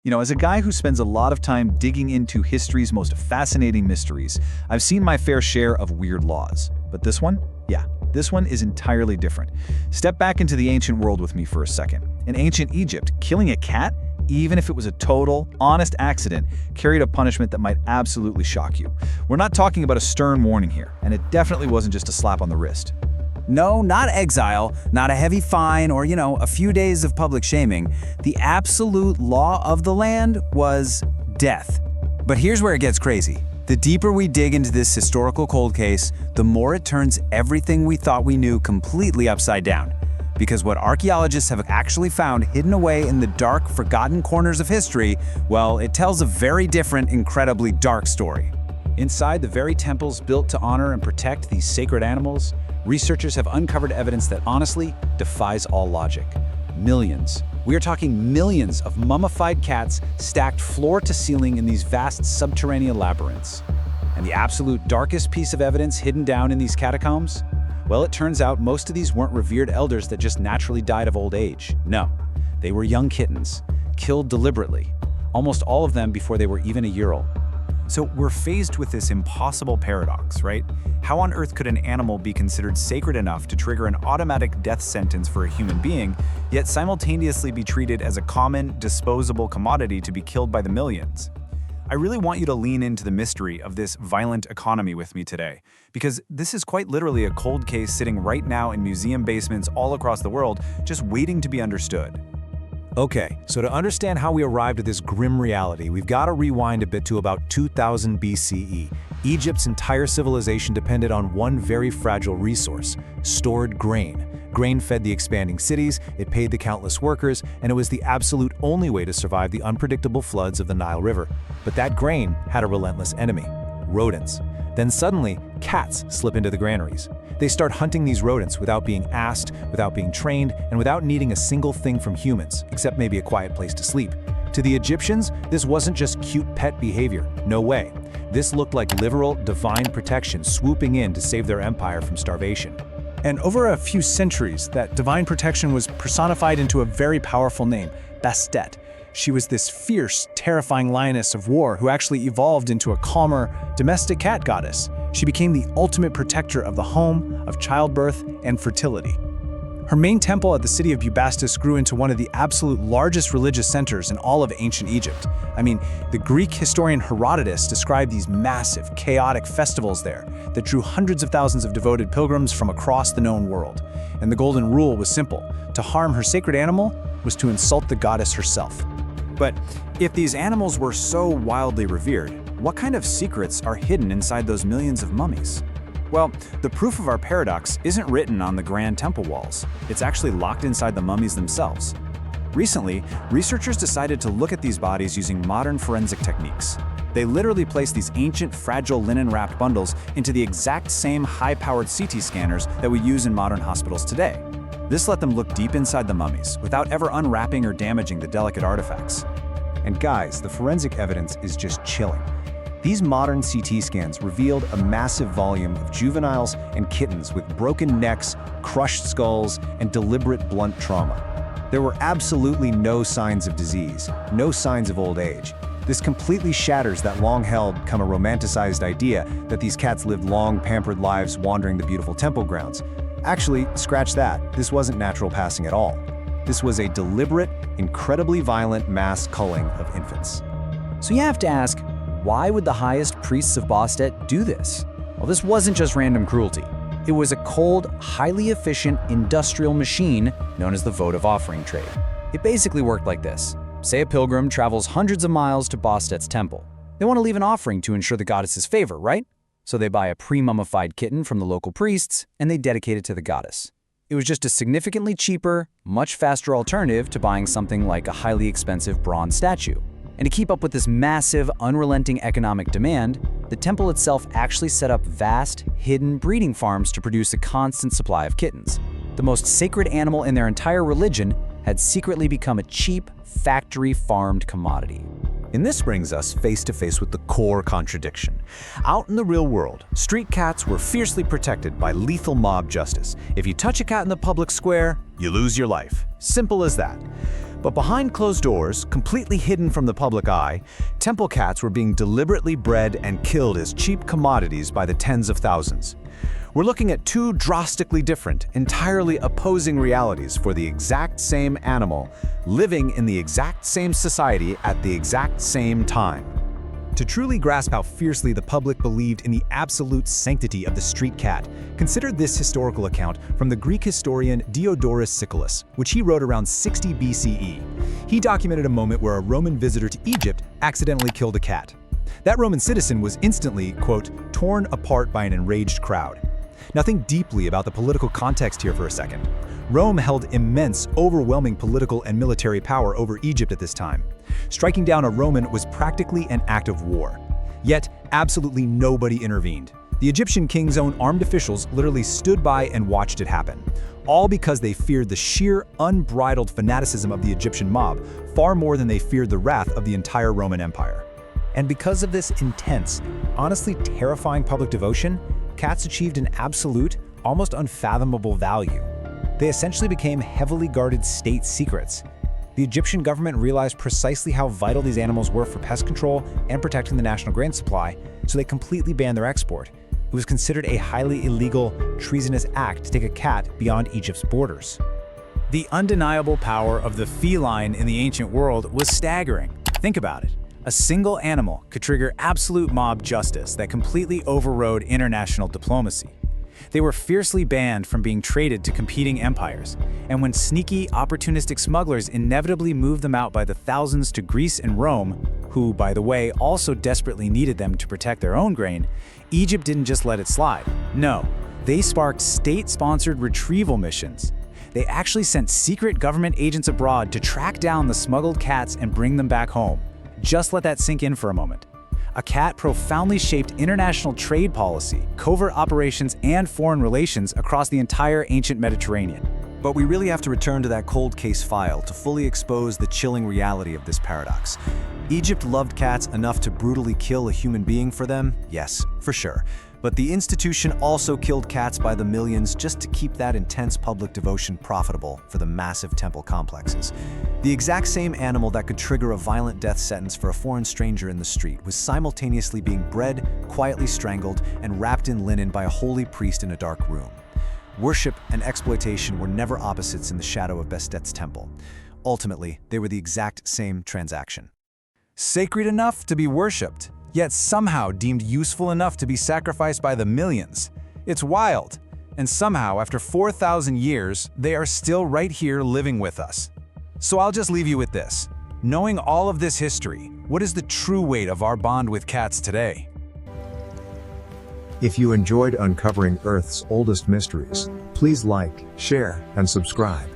As a guy who spends a lot of time digging into history's most fascinating mysteries, I've seen my fair share of weird laws. But this one? Yeah, this one is entirely different. Step back into the ancient world with me for a second. In ancient Egypt, killing a cat, even if it was a total, honest accident, carried a punishment that might absolutely shock you. We're not talking about a stern warning here, and it definitely wasn't just a slap on the wrist. No, not exile, not a heavy fine or, a few days of public shaming. The absolute law of the land was death. But here's where it gets crazy. The deeper we dig into this historical cold case, the more it turns everything we thought we knew completely upside down. Because what archaeologists have actually found hidden away in the dark, forgotten corners of history, well, it tells a very different, incredibly dark story. Inside the very temples built to honor and protect these sacred animals, researchers have uncovered evidence that honestly defies all logic. Millions. We are talking millions of mummified cats stacked floor to ceiling in these vast subterranean labyrinths. And the absolute darkest piece of evidence hidden down in these catacombs? Well, it turns out most of these weren't revered elders that just naturally died of old age. No, they were young kittens, killed deliberately, almost all of them before they were even a year old. So we're faced with this impossible paradox, right? How on earth could an animal be considered sacred enough to trigger an automatic death sentence for a human being, yet simultaneously be treated as a common, disposable commodity to be killed by the millions? I really want you to lean into the mystery of this violent economy with me today, because this is quite literally a cold case sitting right now in museum basements all across the world, just waiting to be understood. Okay, so to understand how we arrived at this grim reality, we've got to rewind a bit to about 2000 BCE. Egypt's entire civilization depended on one very fragile resource: stored grain. Grain fed the expanding cities, it paid the countless workers, and it was the absolute only way to survive the unpredictable floods of the Nile River. But that grain had a relentless enemy: rodents. Then suddenly, cats slip into the granaries. They start hunting these rodents without being asked, without being trained, and without needing a single thing from humans, except maybe a quiet place to sleep. To the Egyptians, this wasn't just cute pet behavior. No way. This looked like literal, divine protection swooping in to save their empire from starvation. And over a few centuries, that divine protection was personified into a very powerful name, Bastet. She was this fierce, terrifying lioness of war who actually evolved into a calmer, domestic cat goddess. She became the ultimate protector of the home, of childbirth, and fertility. Her main temple at the city of Bastet grew into one of the absolute largest religious centers in all of ancient Egypt. I mean, the Greek historian Herodotus described these massive, chaotic festivals there that drew hundreds of thousands of devoted pilgrims from across the known world. And the golden rule was simple: to harm her sacred animal was to insult the goddess herself. But if these animals were so wildly revered, what kind of secrets are hidden inside those millions of mummies? Well, the proof of our paradox isn't written on the grand temple walls. It's actually locked inside the mummies themselves. Recently, researchers decided to look at these bodies using modern forensic techniques. They literally placed these ancient, fragile linen-wrapped bundles into the exact same high-powered CT scanners that we use in modern hospitals today. This let them look deep inside the mummies without ever unwrapping or damaging the delicate artifacts. And guys, the forensic evidence is just chilling. These modern CT scans revealed a massive volume of juveniles and kittens with broken necks, crushed skulls, and deliberate blunt trauma. There were absolutely no signs of disease, no signs of old age. This completely shatters that long-held, romanticized idea that these cats lived long, pampered lives wandering the beautiful temple grounds. Actually, scratch that. This wasn't natural passing at all. This was a deliberate, incredibly violent mass culling of infants. So you have to ask, why would the highest priests of Bastet do this? Well, this wasn't just random cruelty. It was a cold, highly efficient industrial machine known as the votive offering trade. It basically worked like this. Say a pilgrim travels hundreds of miles to Bastet's temple. They want to leave an offering to ensure the goddess's favor, right? So they buy a pre-mummified kitten from the local priests, and they dedicate it to the goddess. It was just a significantly cheaper, much faster alternative to buying something like a highly expensive bronze statue. And to keep up with this massive, unrelenting economic demand, the temple itself actually set up vast, hidden breeding farms to produce a constant supply of kittens. The most sacred animal in their entire religion had secretly become a cheap, factory-farmed commodity. And this brings us face to face with the core contradiction. Out in the real world, street cats were fiercely protected by lethal mob justice. If you touch a cat in the public square, you lose your life. Simple as that. But behind closed doors, completely hidden from the public eye, temple cats were being deliberately bred and killed as cheap commodities by the tens of thousands. We're looking at two drastically different, entirely opposing realities for the exact same animal, living in the exact same society at the exact same time. To truly grasp how fiercely the public believed in the absolute sanctity of the street cat, consider this historical account from the Greek historian Diodorus Siculus, which he wrote around 60 BCE. He documented a moment where a Roman visitor to Egypt accidentally killed a cat. That Roman citizen was instantly, quote, torn apart by an enraged crowd. Now think deeply about the political context here for a second. Rome held immense, overwhelming political and military power over Egypt at this time. Striking down a Roman was practically an act of war. Yet, absolutely nobody intervened. The Egyptian king's own armed officials literally stood by and watched it happen. All because they feared the sheer, unbridled fanaticism of the Egyptian mob, far more than they feared the wrath of the entire Roman Empire. And because of this intense, honestly terrifying public devotion, cats achieved an absolute, almost unfathomable value. They essentially became heavily guarded state secrets. The Egyptian government realized precisely how vital these animals were for pest control and protecting the national grain supply, so they completely banned their export. It was considered a highly illegal, treasonous act to take a cat beyond Egypt's borders. The undeniable power of the feline in the ancient world was staggering. Think about it. A single animal could trigger absolute mob justice that completely overrode international diplomacy. They were fiercely banned from being traded to competing empires, and when sneaky, opportunistic smugglers inevitably moved them out by the thousands to Greece and Rome, who, by the way, also desperately needed them to protect their own grain, Egypt didn't just let it slide. No, they sparked state-sponsored retrieval missions. They actually sent secret government agents abroad to track down the smuggled cats and bring them back home. Just let that sink in for a moment. A cat profoundly shaped international trade policy, covert operations, and foreign relations across the entire ancient Mediterranean. But we really have to return to that cold case file to fully expose the chilling reality of this paradox. Egypt loved cats enough to brutally kill a human being for them? Yes, for sure. But the institution also killed cats by the millions just to keep that intense public devotion profitable for the massive temple complexes. The exact same animal that could trigger a violent death sentence for a foreign stranger in the street was simultaneously being bred, quietly strangled, and wrapped in linen by a holy priest in a dark room. Worship and exploitation were never opposites in the shadow of Bastet's temple. Ultimately, they were the exact same transaction. Sacred enough to be worshipped, yet somehow deemed useful enough to be sacrificed by the millions. It's wild. And somehow, after 4,000 years, they are still right here living with us. So I'll just leave you with this. Knowing all of this history, what is the true weight of our bond with cats today? If you enjoyed uncovering Earth's oldest mysteries, please like, share, and subscribe.